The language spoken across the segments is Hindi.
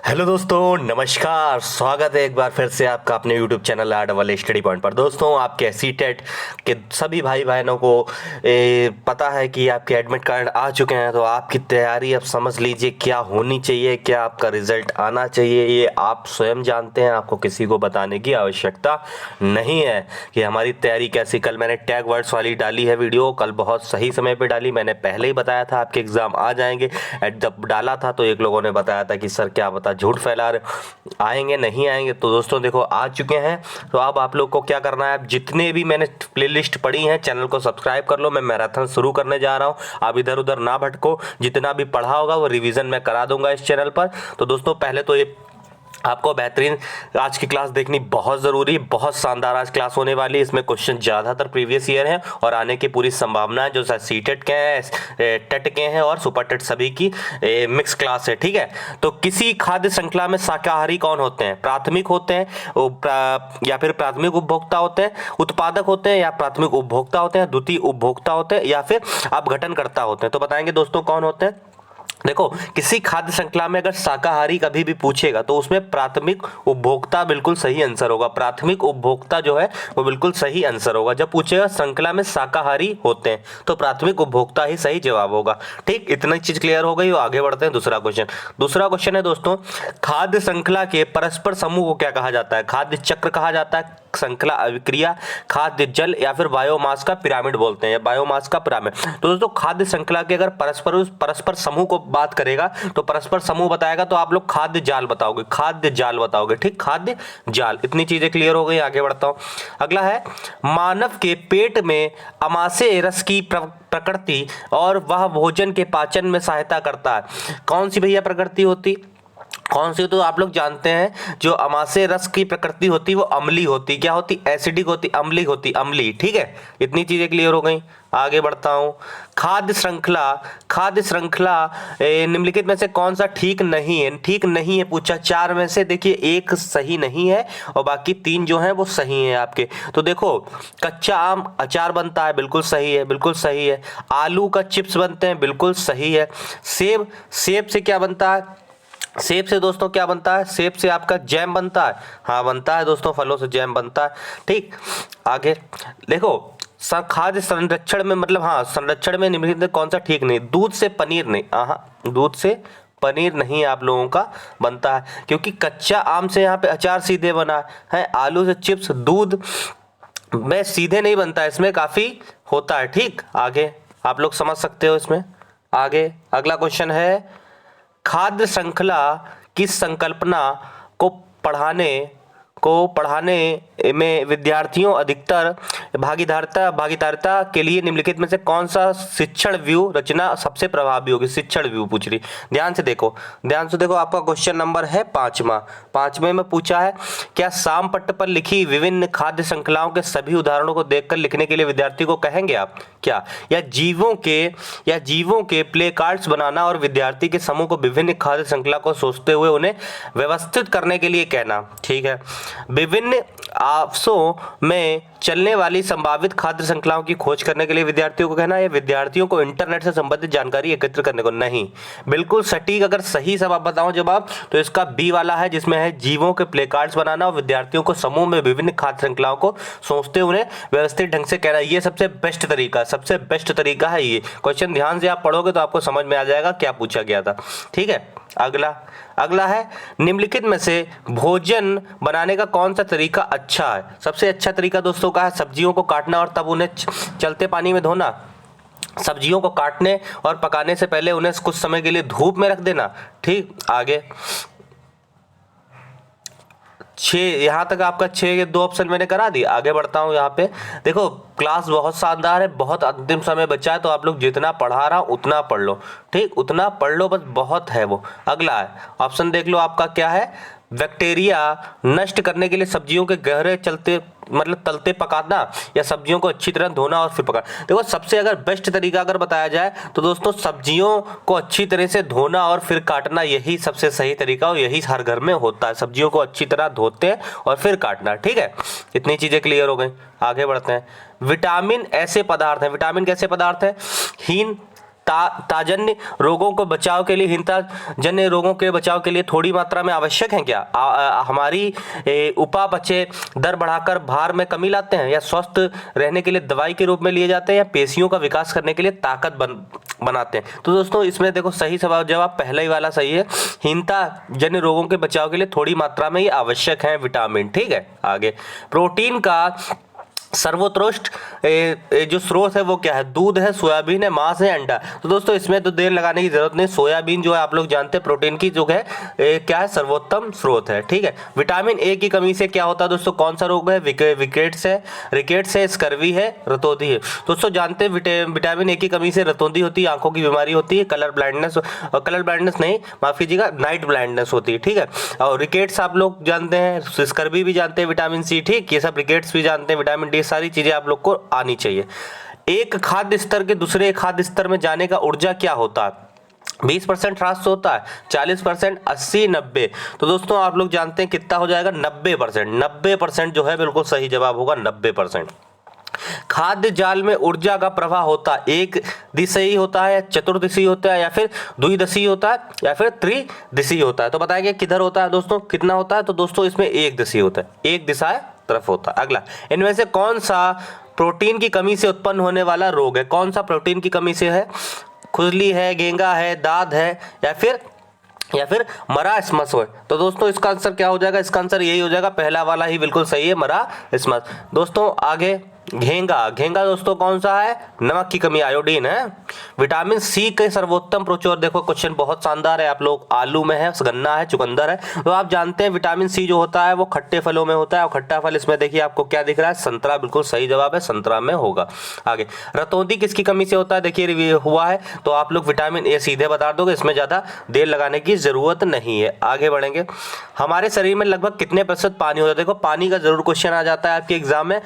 हेलो दोस्तों, नमस्कार। स्वागत है एक बार फिर से आपका अपने YouTube channel are study point पर। दोस्तों, आपके सीटेट के सभी भाई बहनों को पता है कि आपके एडमिट कार्ड आ चुके हैं, तो आपकी तैयारी अब समझ लीजिए क्या होनी चाहिए, क्या आपका रिजल्ट आना चाहिए, ये आप स्वयं जानते हैं। आपको किसी को बताने की आवश्यकता नहीं है कि हमारी तैयारी कैसी। कल मैंने टैग वर्ड्स वाली डाली है वीडियो, कल बहुत सही समय पर डाली। मैंने पहले ही बताया था आपके एग्ज़ाम आ जाएंगे। जब डाला था तो एक लोगों ने बताया था कि सर क्या बता झूठ फैला रहे, आएंगे नहीं आएंगे। तो दोस्तों देखो, आ चुके हैं। तो अब आप लोग को क्या करना है, अब जितने भी मैंने प्लेलिस्ट पढ़ी हैं, चैनल को सब्सक्राइब कर लो। मैं मैराथन शुरू करने जा रहा हूं, आप इधर उधर ना भटको। जितना भी पढ़ा होगा वो रिवीजन मैं करा दूंगा इस चैनल पर। तो दोस्तों, पहले तो ये आपको बेहतरीन आज की क्लास देखनी बहुत ज़रूरी है। बहुत शानदार आज क्लास होने वाली है। इसमें क्वेश्चन ज़्यादातर प्रीवियस ईयर हैं और आने की पूरी संभावना है, जो सीटेट के हैं, टेट के हैं और सुपर टेट सभी की मिक्स क्लास है। ठीक है, तो किसी खाद्य श्रृंखला में शाकाहारी कौन होते हैं? प्राथमिक होते हैं या फिर प्राथमिक उपभोक्ता होते हैं, उत्पादक होते हैं या प्राथमिक उपभोक्ता होते हैं, द्वितीय उपभोक्ता होते हैं या फिर अपघटनकर्ता होते हैं। तो बताएंगे दोस्तों कौन होते हैं। देखो, किसी खाद्य श्रृंखला में अगर शाकाहारी कभी भी पूछेगा तो उसमें प्राथमिक उपभोक्ता बिल्कुल सही आंसर होगा। प्राथमिक उपभोक्ता जो है वो बिल्कुल सही आंसर होगा। जब पूछेगा श्रृंखला में शाकाहारी होते हैं तो प्राथमिक उपभोक्ता ही सही जवाब होगा। ठीक, इतना चीज क्लियर हो गई। आगे बढ़ते हैं दूसरा क्वेश्चन। दूसरा क्वेश्चन है दोस्तों, खाद्य श्रृंखला के परस्पर समूह को क्या कहा जाता है? खाद्य चक्र कहा जाता है, श्रृंखला अभिक्रिया, खाद्य जल या फिर बायोमास का पिरामिड बोलते हैं, बायोमास का पिरामिड। तो दोस्तों, खाद्य श्रृंखला के अगर परस्पर समूह को बात करेगा तो परस्पर समूह बताएगा तो आप लोग खाद्य जाल बताओगे, खाद्य जाल बताओगे। ठीक, खाद्य जाल। इतनी चीजें क्लियर हो गई। आगे बढ़ता हूं। अगला है, मानव के पेट में अमाशय रस की प्रकृति और वह भोजन के पाचन में सहायता करता है। कौन सी भैया प्रकृति होती? कौन सी? तो आप लोग जानते हैं, जो अमाशय रस की प्रकृति होती वो अम्लीय होती। क्या होती? एसिडिक होती, अम्लीय होती, अम्लीय। ठीक है, इतनी चीजें क्लियर हो गई। आगे बढ़ता हूं। खाद्य श्रृंखला निम्नलिखित में से कौन सा ठीक नहीं है? ठीक नहीं है पूछा, चार में से देखिए एक सही नहीं है और बाकी तीन जो हैं वो सही हैं आपके। तो देखो, कच्चा आम अचार बनता है, बिल्कुल सही है, बिल्कुल सही है। आलू का चिप्स बनते हैं, बिल्कुल सही है। सेब से क्या बनता है? सेब से दोस्तों क्या बनता है? सेब से आपका जैम बनता है। हाँ, बनता है दोस्तों, फलों से जैम बनता है। ठीक, आगे देखो, खाद्य संरक्षण में मतलब, हाँ, संरक्षण में निम्नलिखित में कौन सा ठीक नहीं? दूध से पनीर नहीं। हाँ, दूध से पनीर नहीं आप लोगों का बनता है, क्योंकि कच्चा आम से यहाँ पे अचार सीधे बना है। आलू से चिप्स, दूध में सीधे नहीं बनता, इसमें काफी होता है। ठीक, आगे आप लोग समझ सकते हो इसमें। आगे अगला क्वेश्चन है, खाद्य श्रृंखला की संकल्पना को पढ़ाने में विद्यार्थियों अधिकतर भागीदारिता के लिए निम्नलिखित में से कौन सा शिक्षण व्यू रचना सबसे प्रभावी होगी? शिक्षण व्यू पूछ रही। ध्यान से देखो, आपका क्वेश्चन नंबर है पांचवें में पूछा है, क्या साम पट्ट पर लिखी विभिन्न खाद्य श्रृंखलाओं के सभी उदाहरणों को देखकर लिखने के लिए विद्यार्थी को कहेंगे आप क्या? या जीवों के प्ले कार्ड्स बनाना और विद्यार्थी के समूह को विभिन्न खाद्य श्रृंखला को सोचते हुए उन्हें व्यवस्थित करने के लिए कहना। ठीक है, विभिन्न आपसों में चलने वाली संभावित खाद्य श्रृंखलाओं की खोज करने के लिए विद्यार्थियों को कहना, या विद्यार्थियों को इंटरनेट से संबंधित जानकारी एकत्र करने को? नहीं, बिल्कुल सटीक अगर सही सब आप बताओ जवाब तो इसका बी वाला है, जिसमें है जीवों के प्ले कार्ड्स बनाना और विद्यार्थियों को समूह में विभिन्न खाद्य श्रृंखलाओं को सोचते हुए उन्हें व्यवस्थित ढंग से कहना। ये सबसे बेस्ट तरीका है ये। क्वेश्चन ध्यान से आप पढ़ोगे तो आपको समझ में आ जाएगा क्या पूछा गया था। ठीक है, अगला है, निम्नलिखित में से भोजन बनाने का कौन सा तरीका अच्छा है? सबसे अच्छा तरीका दोस्तों का है सब्जियों को काटना और तब उन्हें चलते पानी में धोना। सब्जियों को काटने और पकाने से पहले उन्हें कुछ समय के लिए धूप में रख देना। ठीक, आगे 6, यहाँ तक आपका 6 के 2 ऑप्शन मैंने करा दी। आगे बढ़ता हूँ। यहाँ पे देखो, क्लास बहुत शानदार है, बहुत अंतिम समय बचा है, तो आप लोग जितना पढ़ा रहा उतना पढ़ लो। ठीक, उतना पढ़ लो, बस बहुत है वो। अगला है, ऑप्शन देख लो आपका क्या है, बैक्टीरिया नष्ट करने के लिए सब्जियों के गहरे तलते पकाना या सब्जियों को अच्छी तरह धोना और फिर पकाना। देखो, सबसे अगर बेस्ट तरीका अगर बताया जाए तो दोस्तों सब्जियों को अच्छी तरह से धोना और फिर काटना, यही सबसे सही तरीका और यही हर घर में होता है। सब्जियों को अच्छी तरह धोते हैं और फिर काटना। ठीक है, इतनी चीजें क्लियर हो गई। आगे बढ़ते हैं। विटामिन ऐसे पदार्थ हैं, विटामिन कैसे पदार्थ है? हीन ताजन्य रोगों को बचाव के लिए, हीनता जन्य रोगों के बचाव के लिए थोड़ी मात्रा में आवश्यक है क्या? हमारी उपापचय दर बढ़ाकर भार में कमी लाते हैं, या स्वस्थ रहने के लिए दवाई के रूप में लिए जाते हैं, या पेशियों का विकास करने के लिए ताकत बनाते हैं? तो दोस्तों इसमें देखो सही जवाब पहला ही वाला सही है, हीनता जन्य रोगों के बचाव के लिए थोड़ी मात्रा में ही आवश्यक है विटामिन। ठीक है, आगे प्रोटीन का सर्वोत्कृष्ट जो स्रोत है वो क्या है? दूध है, सोयाबीन है, मांस है, अंडा। तो दोस्तों इसमें तो देर लगाने की जरूरत नहीं, सोयाबीन जो है आप लोग जानते हैं प्रोटीन की जो है क्या है, सर्वोत्तम स्रोत है। ठीक है, विटामिन ए की कमी से क्या होता है दोस्तों? कौन सा रोग है? रिकेट्स है, स्कर्वी है, रतौंधी है। दोस्तों जानते हैं विटामिन ए की कमी से रतौंधी होती है, आंखों की बीमारी होती है, कलर ब्लाइंडनेस नहीं, माफ कीजिएगा, नाइट ब्लाइंडनेस होती है। ठीक है, और रिकेट्स आप लोग जानते हैं, स्कर्वी भी जानते हैं, विटामिन सी, ठीक, ये सब रिकेट्स भी जानते हैं, विटामिन डी, सारी चीजें आप लोग को आनी चाहिए। एक खाद्य स्तर के दूसरे खाद्य स्तर में जाने का ऊर्जा क्या होता है? 20% ह्रास होता है, 40%, 80, 90। तो दोस्तों आप लोग जानते हैं कितना हो जाएगा? 90%। 90% जो है बिल्कुल सही जवाब होगा, 90%। खाद्य जाल में ऊर्जा का प्रवाह होता है, एक दिशा होता है, चतुर्दिशीय होता है, या फिर द्विदिशीय होता है, या फिर त्रिदिशीय होता है? तो बताएंगे किधर होता है दोस्तों, कितना होता है? तो दोस्तों इसमें एक दिशा होता है, एक दिशा तरफ होता है। अगला, इनमें से कौन सा प्रोटीन की कमी से उत्पन्न होने वाला रोग है? कौन सा प्रोटीन की कमी से है? खुजली है, गेंगा है, दाद है, या फिर मरास्मस हो? तो दोस्तों इसका आंसर क्या हो जाएगा? इसका आंसर यही हो जाएगा, पहला वाला ही बिल्कुल सही है, मरास्मस। दोस्तों आगे घेंगा दोस्तों कौन सा है? नमक की कमी, आयोडीन है। विटामिन सी के सर्वोत्तम प्रचुर, देखो क्वेश्चन बहुत शानदार है, आप लोग आलू में है, गन्ना है, चुकंदर है। तो आप जानते हैं विटामिन सी जो होता है वो खट्टे फलों में होता है, और खट्टा फल इसमें देखिए आपको क्या दिख रहा है? संतरा, बिल्कुल सही जवाब है, संतरा में होगा। आगे, रतौंधी किसकी कमी से होता है? देखिए हुआ है, तो आप लोग विटामिन ए सीधे बता दोगे, इसमें ज्यादा देर लगाने की जरूरत नहीं है। आगे बढ़ेंगे, हमारे शरीर में लगभग कितने प्रतिशत पानी होता है? देखो पानी का जरूर क्वेश्चन आ जाता है आपके एग्जाम में।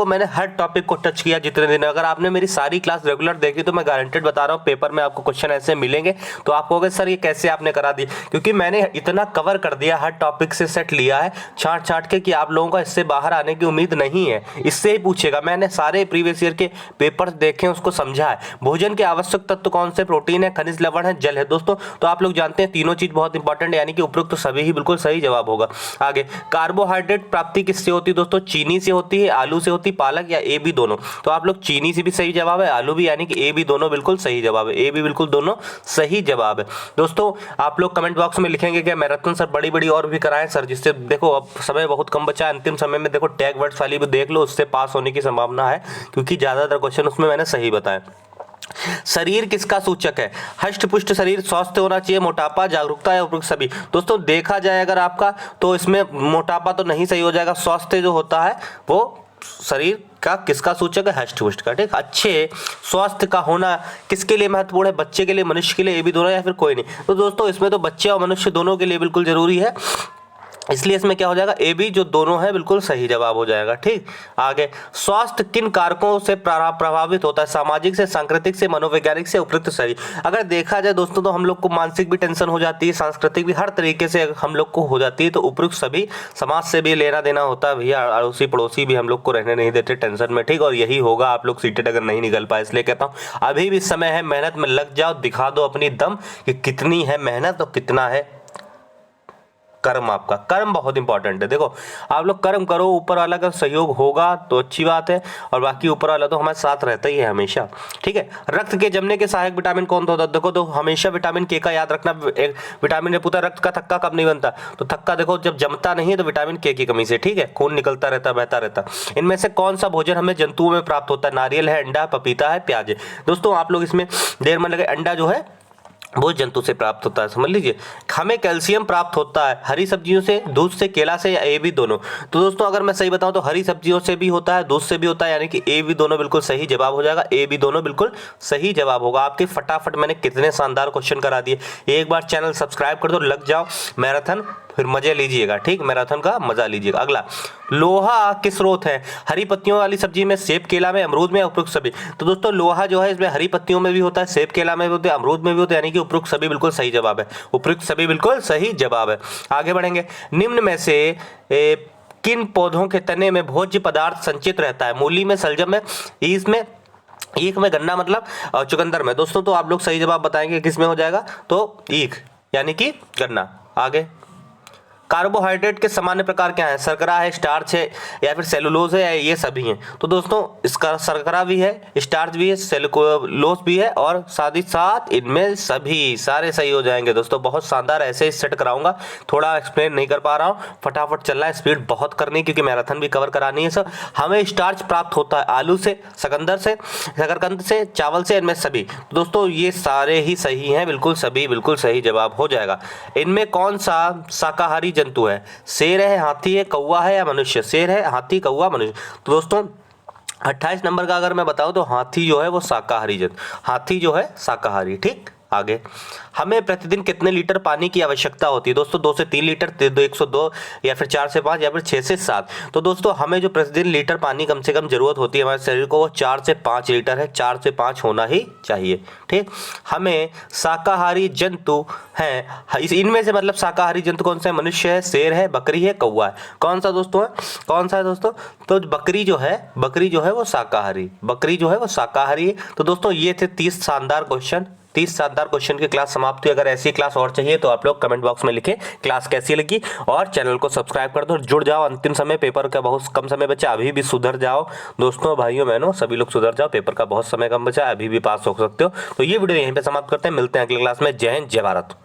मैंने हर टॉपिक को टच किया जितने दिन, अगर आपने मेरी सारी क्लास रेगुलर देखी तो मैं गारंटेड बता रहा हूँ पेपर में आपको क्वेश्चन ऐसे मिलेंगे, तो आप कहोगे सर ये कैसे आपने करा दी? क्योंकि मैंने इतना कवर कर दिया, हर टॉपिक से सेट लिया है छांट के, कि आप लोगों का इससे बाहर आने की उम्मीद नहीं है, इससे ही पूछेगा। मैंने सारे प्रीवियस ईयर के पेपर देखे, उसको समझा है। भोजन के आवश्यक तत्व कौन से? प्रोटीन है, खनिज लवण है, जल है। दोस्तों तो आप लोग जानते हैं तीनों चीज बहुत इंपॉर्टेंट है, यानी कि उपरोक्त तो सभी ही बिल्कुल सही जवाब होगा। आगे, कार्बोहाइड्रेट प्राप्ति किससे होती है दोस्तों? चीनी से होती है, आलू से होती, पालक, या ए बी दोनों? तो आप लोग चीनी से भी सही जवाब है, आलू भी, यानी कि ए बी दोनों बिल्कुल सही जवाब है, ए बी बिल्कुल दोनों सही जवाब है। दोस्तों आप लोग कमेंट बॉक्स में लिखेंगे कि मैराथन सर बड़ी बड़ी और भी कराएं सर, जिससे देखो अब समय बहुत कम बचा है, अंतिम समय में देखो टैग वर्ड्स वाली भी देख लो, उससे पास होने की संभावना है, क्योंकि ज्यादातर क्वेश्चन उसमें मैंने सही बताया। शरीर किसका सूचक है? हष्ट पुष्ट शरीर, स्वस्थ होना चाहिए, मोटापा, जागरूकता, या उपरोक्त सभी? दोस्तों देखा जाए अगर आपका, तो इसमें मोटापा तो नहीं सही हो जाएगा, स्वास्थ्य जो होता है वो शरीर का किसका सूचक है? हष्ट पुष्ट का। ठीक, अच्छे स्वास्थ्य का होना किसके लिए महत्वपूर्ण है? बच्चे के लिए, मनुष्य के लिए, ये भी दोनों, या फिर कोई नहीं? तो दोस्तों इसमें तो बच्चे और मनुष्य दोनों के लिए बिल्कुल जरूरी है, इसलिए इसमें क्या हो जाएगा? ए बी जो दोनों है बिल्कुल सही जवाब हो जाएगा। ठीक, आगे, स्वास्थ्य किन कारकों से प्रभावित होता है? सामाजिक से, सांस्कृतिक से, मनोवैज्ञानिक से, उपयुक्त सही? अगर देखा जाए दोस्तों तो हम लोग को मानसिक भी टेंशन हो जाती है, सांस्कृतिक भी, हर तरीके से हम लोग को हो जाती है, तो उपयुक्त सभी समाज से भी लेना देना होता है भैया, अड़ोसी पड़ोसी भी हम लोग को रहने नहीं देते टेंशन में। ठीक, और यही होगा आप लोग सीटेट अगर नहीं निकल पाए, इसलिए कहता हूँ अभी भी समय है, मेहनत में लग जाओ, दिखा दो अपनी दम कि कितनी है मेहनत और कितना है कर्म। आपका कर्म बहुत इंपॉर्टेंट है। देखो आप लोग कर्म करो, ऊपर वाला का सहयोग होगा तो अच्छी बात है, और बाकी ऊपर वाला तो हमारे साथ रहता ही है हमेशा। ठीक है, रक्त के जमने के सहायक विटामिन कौन सा होता है? देखो तो हमेशा विटामिन के का याद रखना। एक विटामिन ने पूछा रक्त का थक्का कब नहीं बनता, तो थक्का देखो जब जमता नहीं है तो विटामिन के की कमी से। ठीक है, खून निकलता रहता, बहता रहता। इनमें से कौन सा भोजन हमें जंतुओं में प्राप्त होता है? नारियल है, अंडा, पपीता है, प्याज है। दोस्तों आप लोग इसमें देर में लगे, अंडा जो है वो जंतु से प्राप्त होता है, समझ लीजिए। हमें कैल्शियम प्राप्त होता है हरी सब्जियों से, दूध से, केला से, या ए भी दोनों? तो दोस्तों अगर मैं सही बताऊं तो हरी सब्जियों से भी होता है, दूध से भी होता है, यानी कि ए भी दोनों बिल्कुल सही जवाब हो जाएगा, ए भी दोनों बिल्कुल सही जवाब होगा। आपके फटाफट मैंने कितने शानदार क्वेश्चन करा दिए। एक बार चैनल सब्सक्राइब कर दो, लग जाओ मैराथन, फिर मजे लीजिएगा। ठीक, मैराथन का मजा लीजिएगा। अगला, लोहा किस स्रोत है? हरी पत्तियों वाली सब्जी में, सेब, केला में, अमरूद में, उपयुक्त सभी? तो दोस्तों लोहा जो है इसमें हरी पत्तियों में भी होता है, सेब, केला में भी होता है, अमरूद में भी होता है, यानी कि उपयुक्त सभी बिल्कुल सही जवाब है, उपयुक्त सभी बिल्कुल सही जवाब है। आगे बढ़ेंगे, निम्न में से किन पौधों के तने में भोज्य पदार्थ संचित रहता है? मूली में, सलजम में, ईस में, ईख में गन्ना मतलब चुकंदर में दोस्तों। तो आप लोग सही जवाब बताएंगे किस में हो जाएगा, तो ईख यानी कि गन्ना। आगे, कार्बोहाइड्रेट के सामान्य प्रकार क्या है? शर्करा है, स्टार्च है, या फिर सेलुलोज है, या ये सभी हैं? तो दोस्तों इसका शर्करा भी है, स्टार्च भी है, सेलुलोज भी है, और साथ ही साथ इनमें सभी सारे सही हो जाएंगे दोस्तों। बहुत शानदार, ऐसे ही सेट कराऊंगा, थोड़ा एक्सप्लेन नहीं कर पा रहा हूँ, फटाफट चल रहा है, स्पीड बहुत करनी क्योंकि मैराथन भी कवर करानी है। सब हमें स्टार्च प्राप्त होता है आलू से, शकरकंद से, शकरकंद से, चावल से, इनमें सभी। तो दोस्तों ये सारे ही सही हैं, बिल्कुल सभी बिल्कुल सही जवाब हो जाएगा। इनमें कौन सा शाकाहारी जंतु है? शेर है, हाथी है, कौवा है, या मनुष्य? शेर है, हाथी, कौवा, मनुष्य। तो दोस्तों 28 नंबर का अगर मैं बताऊं तो हाथी जो है वो शाकाहारी जंतु, हाथी जो है शाकाहारी। ठीक, आगे, हमें प्रतिदिन कितने लीटर पानी की आवश्यकता होती है? दोस्तों 2 से 3 लीटर, 102, या फिर 4 से 5, या फिर 6 से 7। तो दोस्तों हमें जो प्रतिदिन लीटर पानी कम से कम जरूरत होती है हमारे शरीर को, वो 4 से 5 लीटर है, 4 से 5 होना ही चाहिए। ठीक, हमें शाकाहारी जंतु हैं इनमें से, मतलब शाकाहारी जंतु कौन सा है? मनुष्य है, शेर है, बकरी है, कौवा है। कौन सा दोस्तों है? कौन सा है दोस्तों? तो बकरी जो है वो शाकाहारी, बकरी जो है वो शाकाहारी है। तो दोस्तों ये थे 30 शानदार क्वेश्चन की क्लास समाप्त हुई। अगर ऐसी क्लास और चाहिए तो आप लोग कमेंट बॉक्स में लिखें क्लास कैसी लगी, और चैनल को सब्सक्राइब कर दो, जुड़ जाओ। अंतिम समय, पेपर का बहुत कम समय बचा, अभी भी सुधर जाओ दोस्तों, भाइयों बहनों सभी लोग सुधर जाओ, पेपर का बहुत समय कम बचा है, अभी भी पास हो सकते हो। तो ये वीडियो यहीं पे समाप्त करते हैं, मिलते हैं अगली क्लास में। जय हिंद, जय भारत।